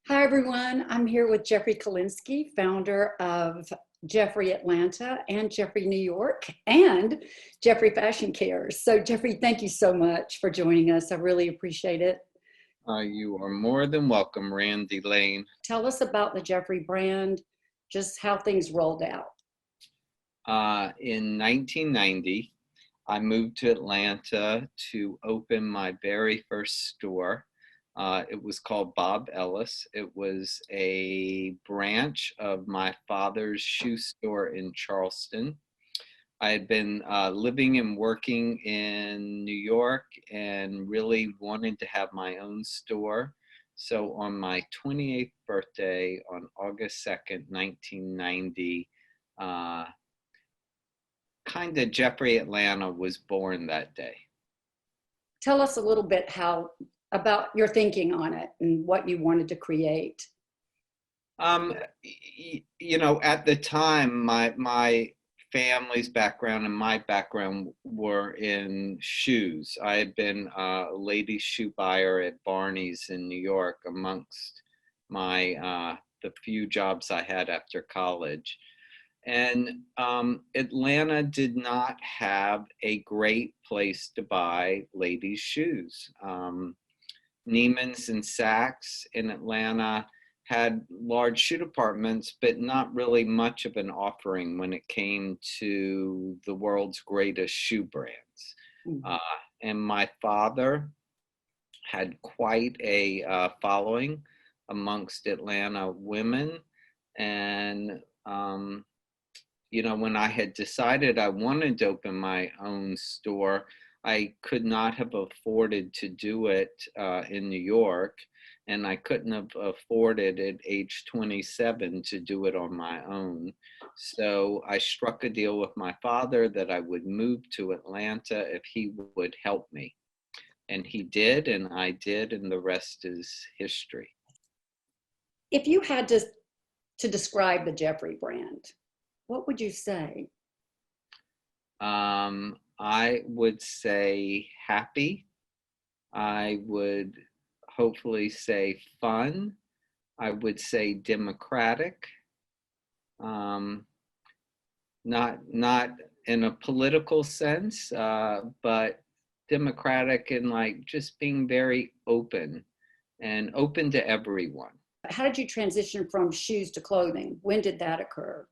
Hi, everyone. I'm here with Jeffrey Kalinsky, founder of Jeffrey Atlanta and Jeffrey New York and Jeffrey Fashion Cares. So Jeffrey, thank you so much for joining us. I really appreciate it. You are more than welcome, Randy Lane. Tell us about the Jeffrey brand, just how things rolled out. In 1990, I moved to Atlanta to open my very first store. It was called Bob Ellis. It was a branch of my father's shoe store in Charleston. I had been living and working in New York and really wanted to have my own store. So on my 28th birthday on August 2nd, 1990, kind of Jeffrey Atlanta was born that day. Tell us a little bit about your thinking on it and what you wanted to create. At the time, my family's background and my background were in shoes. I had been a ladies' shoe buyer at Barney's in New York amongst the few jobs I had after college. And Atlanta did not have a great place to buy ladies' shoes. Neiman's and Saks in Atlanta had large shoe departments, but not really much of an offering when it came to the world's greatest shoe brands. Mm. And my father had quite a following amongst Atlanta women. And, when I had decided I wanted to open my own store, I could not have afforded to do it in New York. And I couldn't have afforded at age 27 to do it on my own. So I struck a deal with my father that I would move to Atlanta if he would help me. And he did, and I did, and the rest is history. If you had to describe the Jeffrey brand, what would you say? I would say happy. I would hopefully say fun. I would say democratic. Not in a political sense, but democratic in like just being very open and open to everyone. How did you transition from shoes to clothing? When did that occur?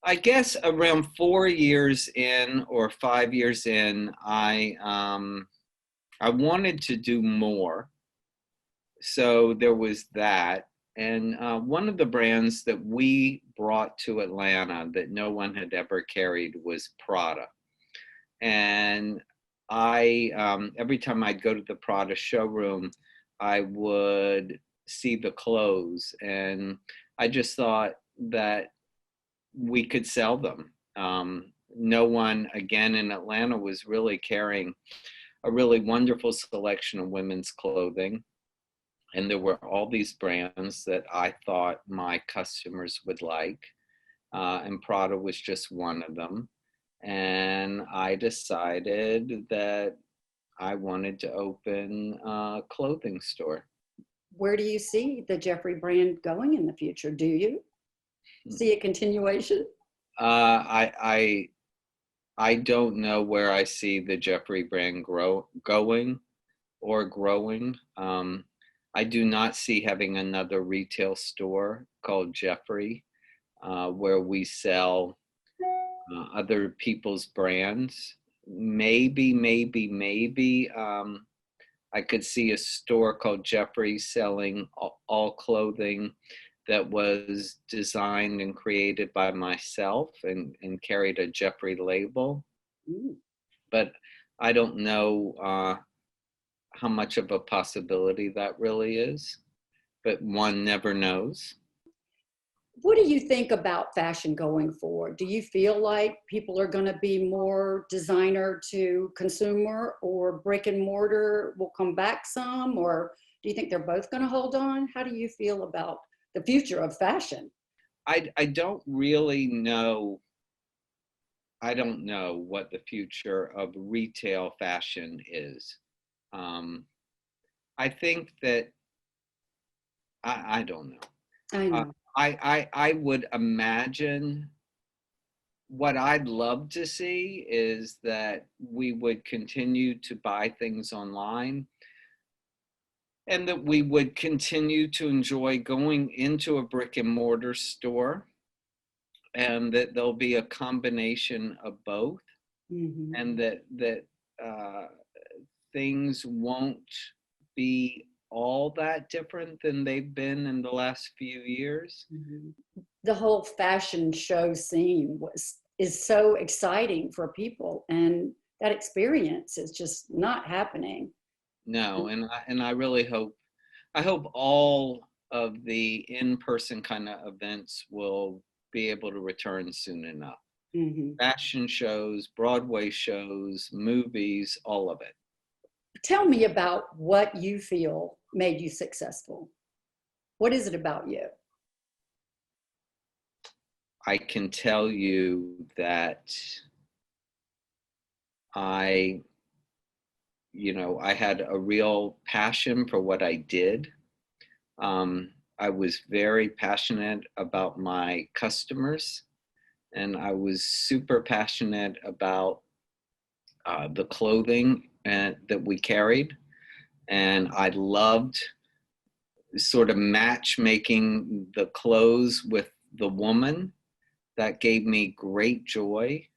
I guess around 4 years in or 5 years in, I wanted to do more. So there was that. And one of the brands that we brought to Atlanta that no one had ever carried was Prada. And every time I'd go to the Prada showroom, I would see the clothes. And I just thought that we could sell them. No one, again, in Atlanta was really carrying a really wonderful selection of women's clothing. And there were all these brands that I thought my customers would like. And Prada was just one of them. And I decided that I wanted to open a clothing store. Where do you see the Jeffrey brand going in the future? Do you see a continuation? I don't know where I see the Jeffrey brand going or growing. I do not see having another retail store called Jeffrey, where we sell other people's brands. Maybe, I could see a store called Jeffrey selling all clothing that was designed and created by myself and carried a Jeffrey label. Ooh. But I don't know how much of a possibility that really is, but one never knows. What do you think about fashion going forward? Do you feel like people are going to be more designer to consumer, or brick and mortar will come back some, or do you think they're both going to hold on? How do you feel about the future of fashion? I don't really know. I don't know what the future of retail fashion is. I think that I don't know. I Uh, know. I would imagine what I'd love to see is that we would continue to buy things online and that we would continue to enjoy going into a brick and mortar store and that there'll be a combination of both Hmm. and that uh, things won't be all that different than they've been in the last few years. Hmm. The whole fashion show scene is so exciting for people, and that experience is just not happening. No, and I really hope I hope all of the in-person kind of events will be able to return soon enough. Hmm. Fashion shows, Broadway shows, movies, all of it. Tell me about what you feel made you successful. What is it about you? I can tell you that I, I had a real passion for what I did. Um, I was very passionate about my customers, and I was super passionate about the clothing that we carried. And I loved sort of matchmaking the clothes with the woman. That gave me great joy.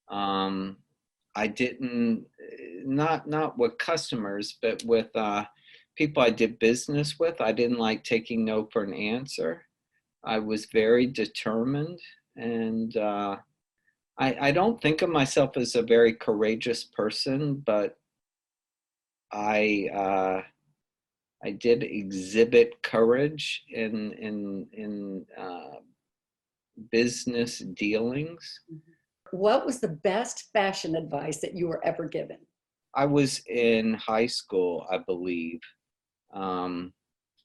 Um, I didn't, not with customers, but with people I did business with. I didn't like taking no for an answer. I was very determined, and I don't think of myself as a very courageous person, but I I did exhibit courage in business dealings. What was the best fashion advice that you were ever given? I was in high school, I believe, um,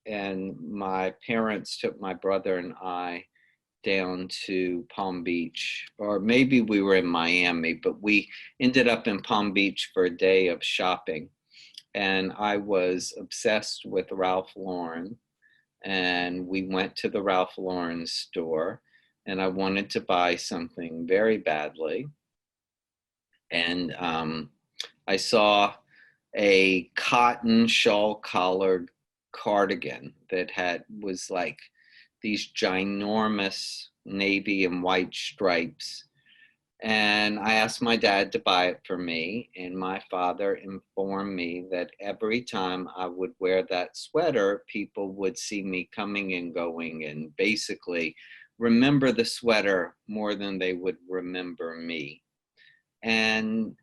and my parents took my brother and I down to Palm Beach, or maybe we were in Miami, but we ended up in Palm Beach for a day of shopping. And I was obsessed with Ralph Lauren. And we went to the Ralph Lauren store, and I wanted to buy something very badly. And I saw a cotton shawl collared cardigan that was like these ginormous navy and white stripes. And I asked my dad to buy it for me, and my father informed me that every time I would wear that sweater, people would see me coming and going and basically remember the sweater more than they would remember me. And,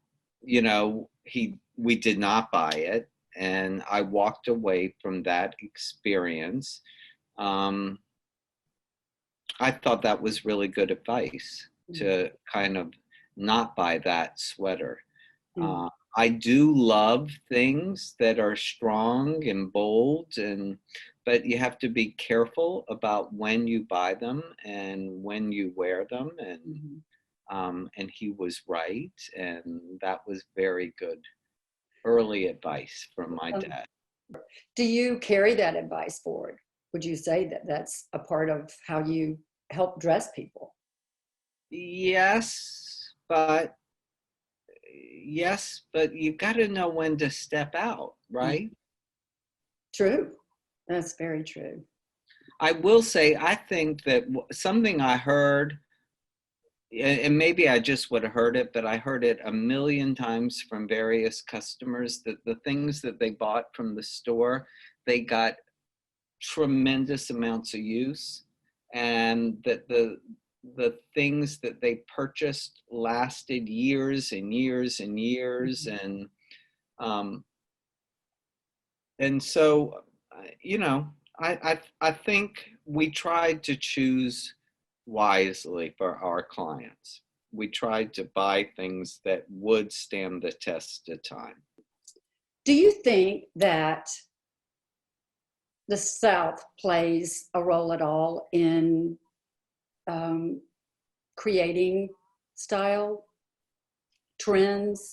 we did not buy it, and I walked away from that experience. Um, I thought that was really good advice to kind of not buy that sweater. Mm. I do love things that are strong and bold, but you have to be careful about when you buy them and when you wear them. Mhm. And he was right, and that was very good early advice from my Um, dad. do you carry that advice forward? Would you say that that's a part of how you help dress people? Yes, but you've got to know when to step out, Mm. right? True. That's very true. I will say, I think that something I heard, and maybe I just would have heard it, but I heard it a million times from various customers that the things that they bought from the store, they got tremendous amounts of use, and that the things that they purchased lasted years and years and years, Mhm. um, and so I think we tried to choose wisely for our clients. We tried to buy things that would stand the test of time. Do you think that the South plays a role at all in um, creating style trends?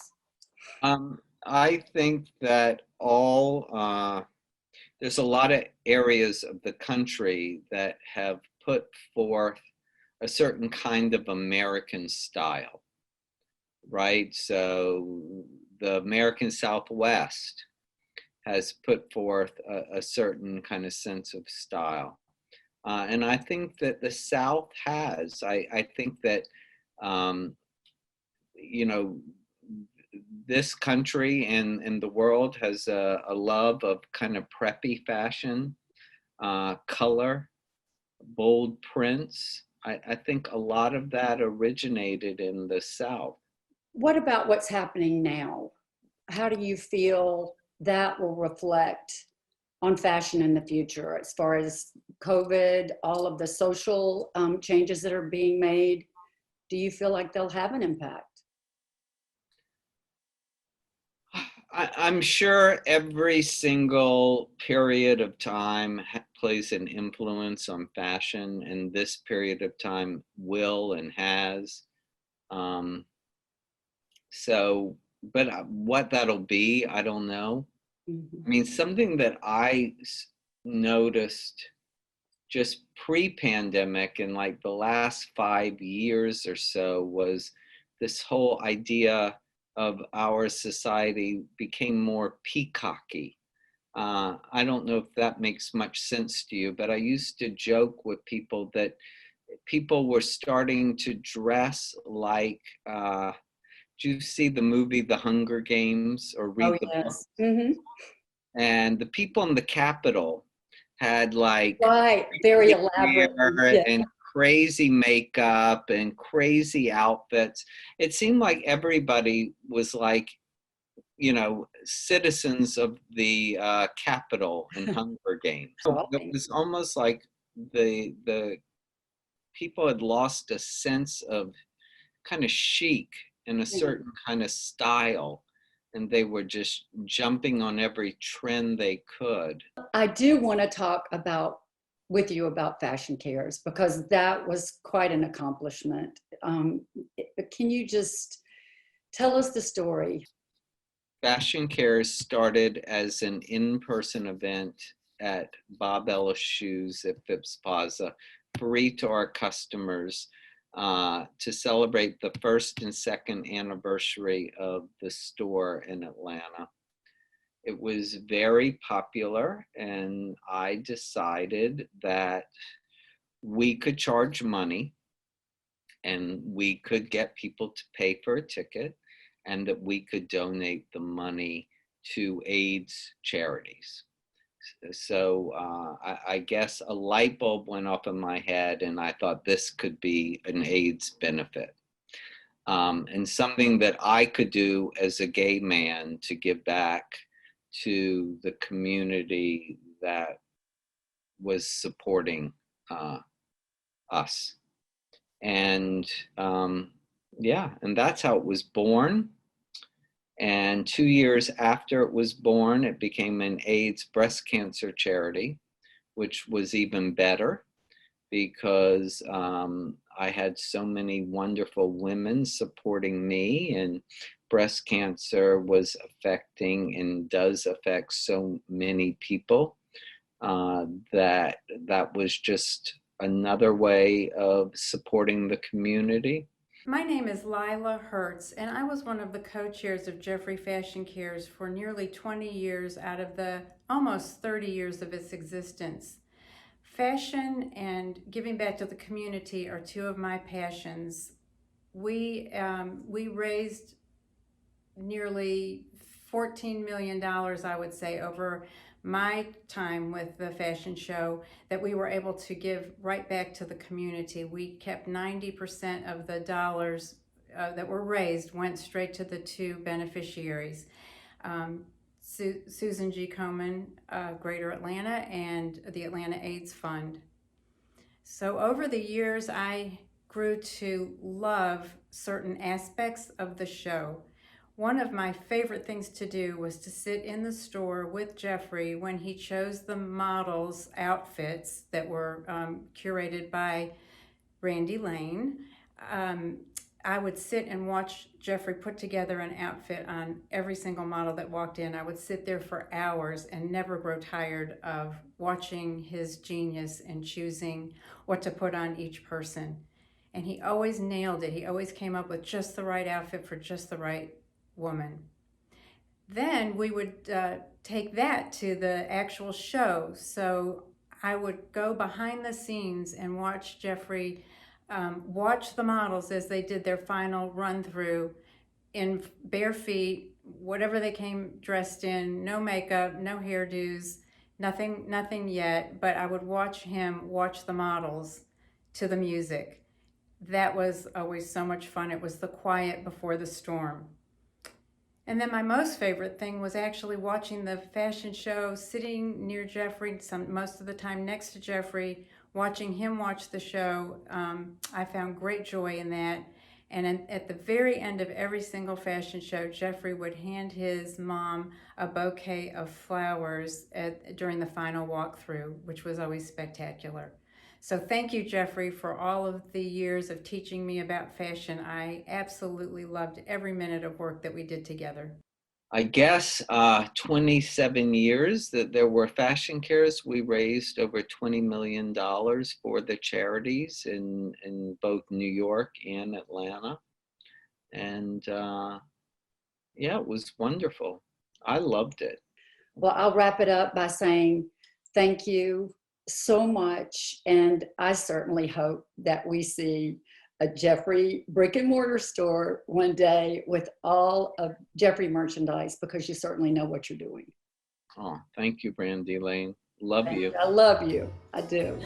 I think that there's a lot of areas of the country that have put forth a certain kind of American style, right? So the American Southwest has put forth a certain kind of sense of style. And I think that the South has. I think that, um, you know, this country and the world has a love of kind of preppy fashion, color, bold prints. I think a lot of that originated in the South. What about what's happening now? How do you feel that will reflect on fashion in the future as far as COVID, all of the social changes that are being made? Do you feel like they'll have an impact? I'm sure every single period of time plays an influence on fashion, and this period of time will and has. Um, so, but what that'll be, I don't know. I mean, something that noticed just pre-pandemic in like the last 5 years or so was this whole idea of our society became more peacocky. I don't know if that makes much sense to you, but I used to joke with people that people were starting to dress like, do you see the movie The Hunger Games or read Oh, the book? yes. Mm-hmm. And the people in the Capitol had like Right. Very elaborate. hair Yeah. and crazy makeup and crazy outfits. It seemed like everybody was like, citizens of the Capitol in Hunger Games. So it was almost like the people had lost a sense of kind of chic and a certain kind of style, and they were just jumping on every trend they could. I do want to talk with you about Fashion Cares because that was quite an accomplishment. Can you just tell us the story? Fashion Cares started as an in-person event at Bob Ellis Shoes at Phipps Plaza, free to our customers, to celebrate the first and second anniversary of the store in Atlanta. It was very popular, and I decided that we could charge money and we could get people to pay for a ticket, and that we could donate the money to AIDS charities. So I guess a light bulb went off in my head, and I thought this could be an AIDS benefit. And something that I could do as a gay man to give back to the community that was supporting us. And yeah, and that's how it was born. And 2 years after it was born, it became an AIDS breast cancer charity, which was even better because I had so many wonderful women supporting me, and breast cancer was affecting and does affect so many people that was just another way of supporting the community. My name is Lila Hertz, and I was one of the co-chairs of Jeffrey Fashion Cares for nearly 20 years out of the almost 30 years of its existence. Fashion and giving back to the community are two of my passions. We raised nearly $14 million, I would say, over my time with the fashion show that we were able to give right back to the community. We kept 90% of the dollars that were raised went straight to the two beneficiaries. Susan G. Komen, Greater Atlanta, and the Atlanta AIDS Fund. So over the years, I grew to love certain aspects of the show. One of my favorite things to do was to sit in the store with Jeffrey when he chose the models' outfits that were curated by Randy Lane. I would sit and watch Jeffrey put together an outfit on every single model that walked in. I would sit there for hours and never grow tired of watching his genius in choosing what to put on each person. And he always nailed it. He always came up with just the right outfit for just the right woman. Then we would take that to the actual show. So I would go behind the scenes and watch Jeffrey watch the models as they did their final run through in bare feet, whatever they came dressed in, no makeup, no hairdos, nothing yet, but I would watch him watch the models to the music. That was always so much fun. It was the quiet before the storm. And then my most favorite thing was actually watching the fashion show, sitting near Jeffrey, most of the time next to Jeffrey, watching him watch the show. I found great joy in that. And at the very end of every single fashion show, Jeffrey would hand his mom a bouquet of flowers during the final walkthrough, which was always spectacular. So thank you, Jeffrey, for all of the years of teaching me about fashion. I absolutely loved every minute of work that we did together. I guess 27 years that there were fashion cares, we raised over $20 million for the charities in both New York and Atlanta. And yeah, it was wonderful. I loved it. Well, I'll wrap it up by saying thank you so much. And I certainly hope that we see a Jeffrey brick and mortar store one day with all of Jeffrey merchandise, because you certainly know what you're doing. Oh, thank you, Brandy Lane. Love you. I love you. I do.